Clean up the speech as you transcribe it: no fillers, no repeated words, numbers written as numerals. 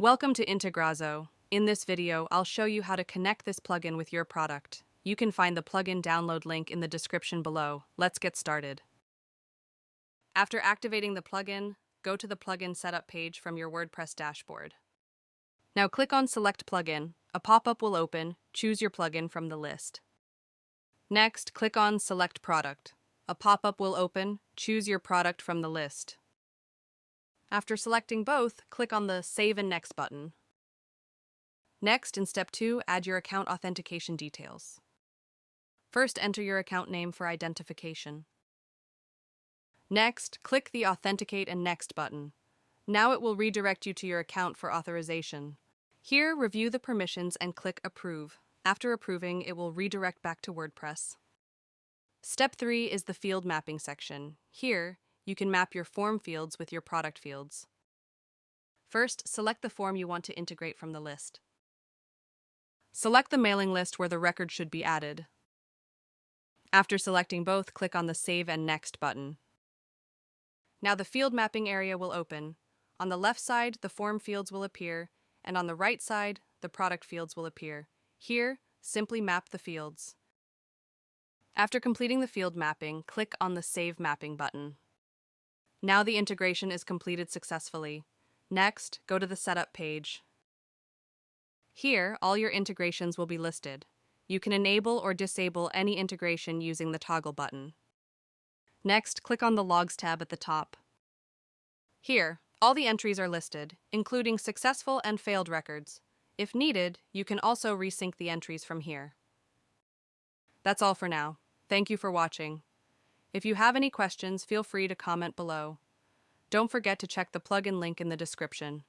Welcome to Integrazo. In this video, I'll show you how to connect this plugin with your product. You can find the plugin download link in the description below. Let's get started. After activating the plugin, go to the plugin setup page from your WordPress dashboard. Now click on Select Plugin. A pop-up will open. Choose your plugin from the list. Next, click on Select Product. A pop-up will open. Choose your product from the list. After selecting both, click on the Save and Next button. Next, in Step 2, add your account authentication details. First, enter your account name for identification. Next, click the Authenticate and Next button. Now it will redirect you to your account for authorization. Here, review the permissions and click Approve. After approving, it will redirect back to WordPress. Step 3 is the field mapping section. Here, you can map your form fields with your product fields. First, select the form you want to integrate from the list. Select the mailing list where the record should be added. After selecting both, click on the Save and Next button. Now the field mapping area will open. On the left side, the form fields will appear, and on the right side, the product fields will appear. Here, simply map the fields. After completing the field mapping, click on the Save Mapping button. Now the integration is completed successfully. Next, go to the Setup page. Here, all your integrations will be listed. You can enable or disable any integration using the toggle button. Next, click on the Logs tab at the top. Here, all the entries are listed, including successful and failed records. If needed, you can also resync the entries from here. That's all for now. Thank you for watching. If you have any questions, feel free to comment below. Don't forget to check the plugin link in the description.